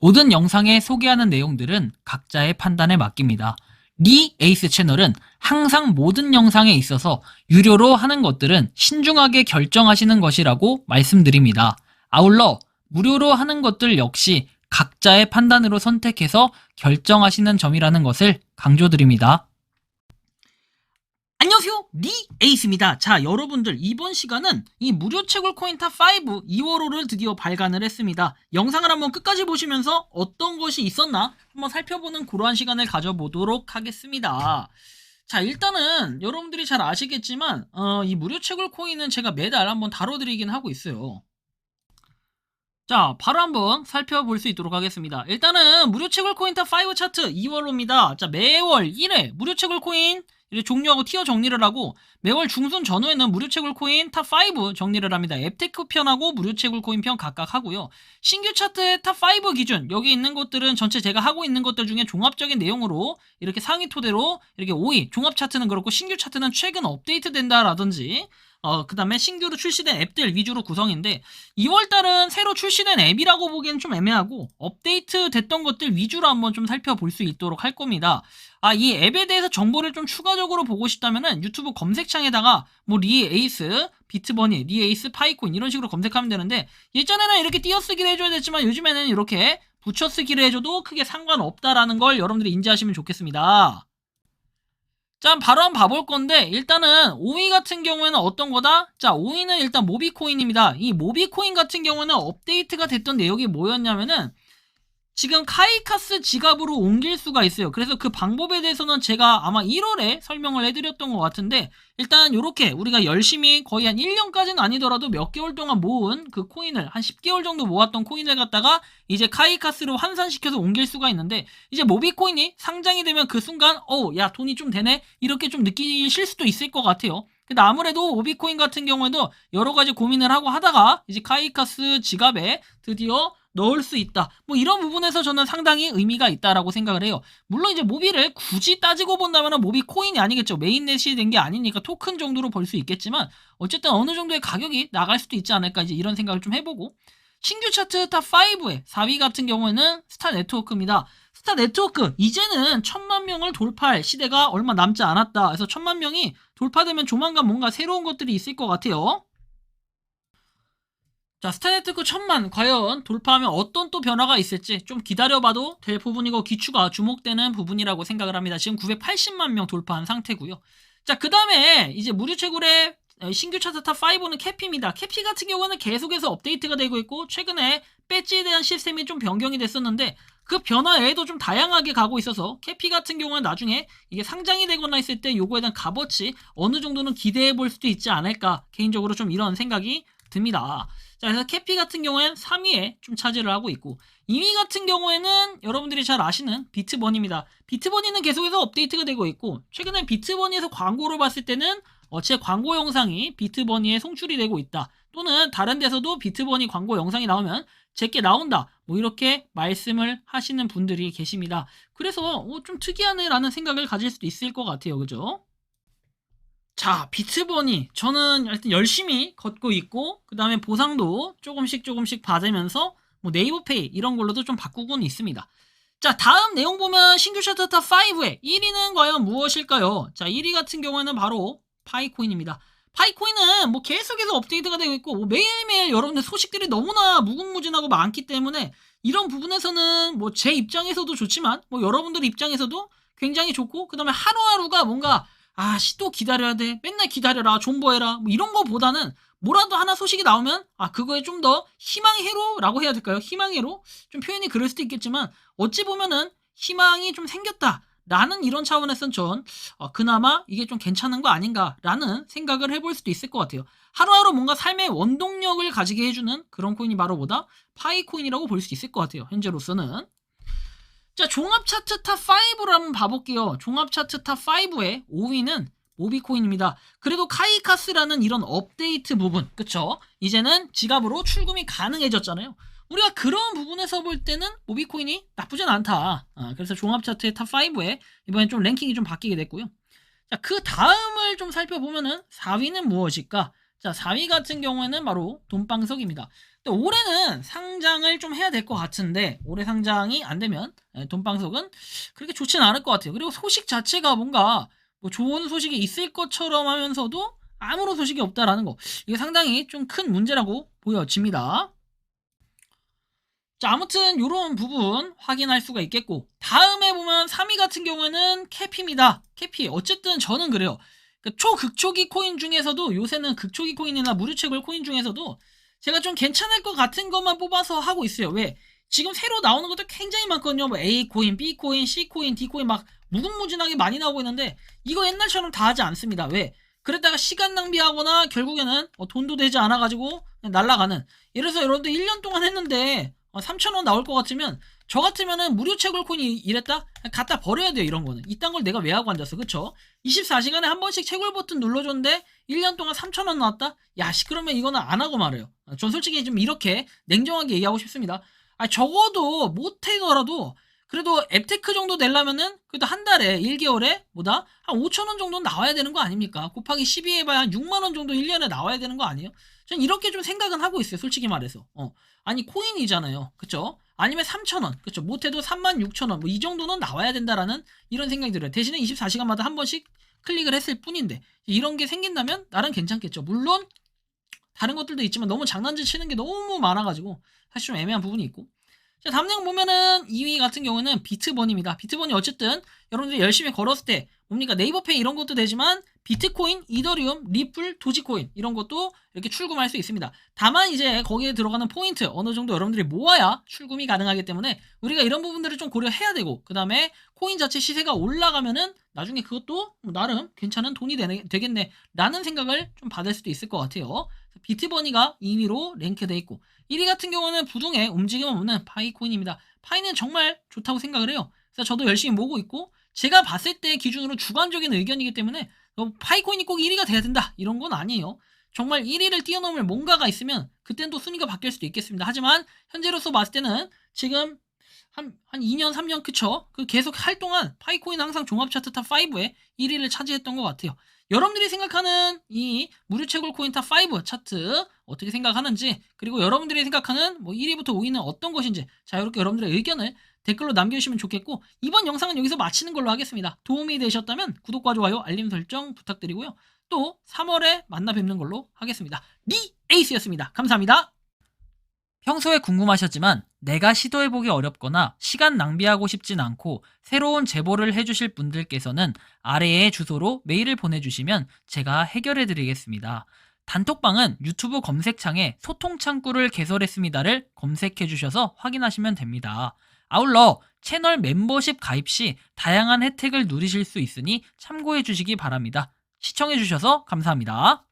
모든 영상에 소개하는 내용들은 각자의 판단에 맡깁니다. 리 에이스 채널은 항상 모든 영상에 있어서 유료로 하는 것들은 신중하게 결정하시는 것이라고 말씀드립니다. 아울러 무료로 하는 것들 역시 각자의 판단으로 선택해서 결정하시는 점이라는 것을 강조드립니다. 안녕하세요, 리 에이스입니다. 자, 여러분들 이번 시간은 이 무료 채굴 코인 탑5 2월호를 드디어 발간을 했습니다. 영상을 한번 끝까지 보시면서 어떤 것이 있었나 한번 살펴보는 그러한 시간을 가져보도록 하겠습니다. 자, 일단은 여러분들이 잘 아시겠지만 이 무료 채굴 코인은 제가 매달 한번 다뤄드리긴 하고 있어요. 자, 바로 한번 살펴볼 수 있도록 하겠습니다. 일단은 무료 채굴 코인 탑5 차트 2월호입니다. 자, 매월 1회 무료 채굴 코인 이렇게 종료하고 티어 정리를 하고, 매월 중순 전후에는 무료 채굴 코인 탑5 정리를 합니다. 앱테크 편하고 무료 채굴 코인 편 각각 하고요. 신규 차트의 탑5 기준, 여기 있는 것들은 전체 제가 하고 있는 것들 중에 종합적인 내용으로 이렇게 상위 토대로 이렇게 5위, 종합 차트는 그렇고 신규 차트는 최근 업데이트 된다라든지 그 다음에 신규로 출시된 앱들 위주로 구성인데, 2월달은 새로 출시된 앱이라고 보기엔 좀 애매하고 업데이트 됐던 것들 위주로 한번 좀 살펴볼 수 있도록 할 겁니다. 이 앱에 대해서 정보를 좀 추가적으로 보고 싶다면은 유튜브 검색창에다가 뭐 리에이스, 비트버니, 리에이스, 파이코인 이런 식으로 검색하면 되는데, 예전에는 이렇게 띄어쓰기를 해줘야 됐지만 요즘에는 이렇게 붙여쓰기를 해줘도 크게 상관없다라는 걸 여러분들이 인지하시면 좋겠습니다. 자, 바로 한번 봐볼 건데, 일단은 5위 같은 경우에는 어떤 거다? 자, 5위는 일단 모비코인입니다. 이 모비코인 같은 경우는 업데이트가 됐던 내용이 뭐였냐면은, 지금 카이카스 지갑으로 옮길 수가 있어요. 그래서 그 방법에 대해서는 제가 아마 1월에 설명을 해드렸던 것 같은데, 일단 요렇게 우리가 열심히 거의 한 1년까지는 아니더라도 몇 개월 동안 모은 그 코인을, 한 10개월 정도 모았던 코인을 갖다가 이제 카이카스로 환산시켜서 옮길 수가 있는데, 이제 모비코인이 상장이 되면 그 순간 야, 돈이 좀 되네, 이렇게 좀 느끼실 수도 있을 것 같아요. 근데 아무래도 모비코인 같은 경우에도 여러 가지 고민을 하고 하다가 이제 카이카스 지갑에 드디어 넣을 수 있다, 뭐 이런 부분에서 저는 상당히 의미가 있다라고 생각을 해요. 물론 이제 모비를 굳이 따지고 본다면 모비 코인이 아니겠죠. 메인넷이 된 게 아니니까 토큰 정도로 볼 수 있겠지만, 어쨌든 어느 정도의 가격이 나갈 수도 있지 않을까, 이제 이런 생각을 좀 해보고, 신규 차트 탑5의 4위 같은 경우에는 스타 네트워크입니다. 스타 네트워크, 이제는 1000만 명을 돌파할 시대가 얼마 남지 않았다. 그래서 1000만 명이 돌파되면 조만간 뭔가 새로운 것들이 있을 것 같아요. 자, 스타네트크 1000만 과연 돌파하면 어떤 또 변화가 있을지 좀 기다려봐도 될 부분이고, 기추가 주목되는 부분이라고 생각을 합니다. 지금 980만 명 돌파한 상태고요. 자, 그 다음에 이제 무료 채굴의 신규 차트 탑5는 캐피입니다. 캐피 같은 경우는 계속해서 업데이트가 되고 있고, 최근에 배지에 대한 시스템이 좀 변경이 됐었는데 그 변화 외에도 좀 다양하게 가고 있어서, 캐피 같은 경우는 나중에 이게 상장이 되거나 했을 때 요거에 대한 값어치 어느 정도는 기대해 볼 수도 있지 않을까, 개인적으로 좀 이런 생각이 듭니다. 자, 그래서 캐피 같은 경우에는 3위에 좀 차지를 하고 있고, 2위 같은 경우에는 여러분들이 잘 아시는 비트버니입니다. 비트버니는 계속해서 업데이트가 되고 있고, 최근에 비트버니에서 광고를 봤을 때는 제 광고 영상이 비트버니에 송출이 되고 있다, 또는 다른 데서도 비트버니 광고 영상이 나오면 제게 나온다, 뭐 이렇게 말씀을 하시는 분들이 계십니다. 그래서 좀 특이하네 라는 생각을 가질 수도 있을 것 같아요. 그죠? 자, 비트버니 저는 일단 열심히 걷고 있고, 그 다음에 보상도 조금씩 받으면서 뭐 네이버페이 이런 걸로도 좀 바꾸고는 있습니다. 자, 다음 내용 보면 신규 차트 탑5의 1위는 과연 무엇일까요? 자, 1위 같은 경우에는 바로 파이코인입니다. 파이코인은 뭐 계속해서 업데이트가 되고 있고, 뭐 매일매일 여러분들 소식들이 너무나 무궁무진하고 많기 때문에 이런 부분에서는 뭐 제 입장에서도 좋지만 뭐 여러분들 입장에서도 굉장히 좋고, 그 다음에 하루하루가 뭔가 또 기다려야 돼, 맨날 기다려라, 존버해라, 뭐 이런 거보다는 뭐라도 하나 소식이 나오면 그거에 좀 더 희망의 회로라고 해야 될까요? 희망의 회로? 좀 표현이 그럴 수도 있겠지만, 어찌 보면은 희망이 좀 생겼다 라는 이런 차원에서는 전 그나마 이게 좀 괜찮은 거 아닌가 라는 생각을 해볼 수도 있을 것 같아요. 하루하루 뭔가 삶의 원동력을 가지게 해주는 그런 코인이 바로 뭐다? 파이코인이라고 볼 수 있을 것 같아요, 현재로서는. 자, 종합 차트 탑5를 한번 봐볼게요. 종합 차트 탑5의 5위는 모비코인입니다. 그래도 카이카스라는 이런 업데이트 부분, 그쵸? 이제는 지갑으로 출금이 가능해졌잖아요. 우리가 그런 부분에서 볼 때는 모비코인이 나쁘진 않다. 그래서 종합 차트의 탑5에 이번엔 좀 랭킹이 좀 바뀌게 됐고요. 자, 그 다음을 좀 살펴보면은 4위는 무엇일까? 자, 4위 같은 경우에는 바로 돈방석입니다. 근데 올해는 상장을 좀 해야 될 것 같은데 올해 상장이 안 되면 돈방석은 그렇게 좋지는 않을 것 같아요. 그리고 소식 자체가 뭔가 뭐 좋은 소식이 있을 것처럼 하면서도 아무런 소식이 없다라는 거, 이게 상당히 좀 큰 문제라고 보여집니다. 자, 아무튼 이런 부분 확인할 수가 있겠고, 다음에 보면 3위 같은 경우에는 캐피입니다. 캐피. 어쨌든 저는 그래요. 그 초극초기 코인 중에서도, 요새는 극초기 코인이나 무료채굴 코인 중에서도 제가 좀 괜찮을 것 같은 것만 뽑아서 하고 있어요. 왜? 지금 새로 나오는 것도 굉장히 많거든요. 뭐 A 코인, B 코인, C 코인, D 코인 막 무궁무진하게 많이 나오고 있는데 이거 옛날처럼 다 하지 않습니다. 왜? 그랬다가 시간 낭비하거나 결국에는 돈도 되지 않아가지고 그냥 날아가는. 예를 들어서 여러분들 1년 동안 했는데 3,000원 나올 것 같으면 저 같으면은 무료 채굴 코인이 이랬다? 갖다 버려야 돼요. 이런 거는. 이딴 걸 내가 왜 하고 앉았어. 그쵸? 24시간에 한 번씩 채굴 버튼 눌러줬는데 1년 동안 3,000원 나왔다? 야, 그러면 이거는 안 하고 말해요. 전 솔직히 좀 이렇게 냉정하게 얘기하고 싶습니다. 적어도 못하더라도 그래도 앱테크 정도 내려면은 그래도 한 달에 1개월에 뭐다? 한 5,000원 정도는 나와야 되는 거 아닙니까? 곱하기 12 해봐야 한 6만원 정도 1년에 나와야 되는 거 아니에요? 전 이렇게 좀 생각은 하고 있어요. 솔직히 말해서. 아니 코인이잖아요. 그쵸? 아니면 3,000원. 그쵸? 못해도 36,000원. 뭐 이 정도는 나와야 된다라는 이런 생각이 들어요. 대신에 24시간마다 한 번씩 클릭을 했을 뿐인데 이런 게 생긴다면 나름 괜찮겠죠. 물론 다른 것들도 있지만 너무 장난질 치는 게 너무 많아가지고 사실 좀 애매한 부분이 있고. 자, 다음 내용 보면은 2위 같은 경우는 비트번입니다. 비트번이 어쨌든 여러분들이 열심히 걸었을 때 뭡니까? 네이버페이 이런 것도 되지만 비트코인, 이더리움, 리플, 도지코인 이런 것도 이렇게 출금할 수 있습니다. 다만 이제 거기에 들어가는 포인트 어느 정도 여러분들이 모아야 출금이 가능하기 때문에 우리가 이런 부분들을 좀 고려해야 되고, 그 다음에 코인 자체 시세가 올라가면은 나중에 그것도 나름 괜찮은 돈이 되겠네 라는 생각을 좀 받을 수도 있을 것 같아요. 비트버니가 2위로 랭크되어 있고, 1위 같은 경우는 부동의 움직임 없는 파이코인입니다. 파이는 정말 좋다고 생각을 해요. 그래서 저도 열심히 모으고 있고, 제가 봤을 때 기준으로 주관적인 의견이기 때문에 파이코인이 꼭 1위가 돼야 된다 이런 건 아니에요. 정말 1위를 뛰어넘을 뭔가가 있으면 그땐 또 순위가 바뀔 수도 있겠습니다. 하지만 현재로서 봤을 때는 지금 한 2년, 3년 그쵸? 그 계속 할 동안 파이코인은 항상 종합 차트 탑 5에 1위를 차지했던 것 같아요. 여러분들이 생각하는 이 무료 채굴 코인 탑 5 차트 어떻게 생각하는지, 그리고 여러분들이 생각하는 뭐 1위부터 5위는 어떤 것인지, 자, 이렇게 여러분들의 의견을 댓글로 남겨주시면 좋겠고, 이번 영상은 여기서 마치는 걸로 하겠습니다. 도움이 되셨다면 구독과 좋아요, 알림 설정 부탁드리고요. 또 3월에 만나 뵙는 걸로 하겠습니다. 리 에이스였습니다. 감사합니다. 평소에 궁금하셨지만 내가 시도해보기 어렵거나 시간 낭비하고 싶진 않고 새로운 제보를 해주실 분들께서는 아래의 주소로 메일을 보내주시면 제가 해결해드리겠습니다. 단톡방은 유튜브 검색창에 소통창구를 개설했습니다를 검색해주셔서 확인하시면 됩니다. 아울러 채널 멤버십 가입 시 다양한 혜택을 누리실 수 있으니 참고해주시기 바랍니다. 시청해주셔서 감사합니다.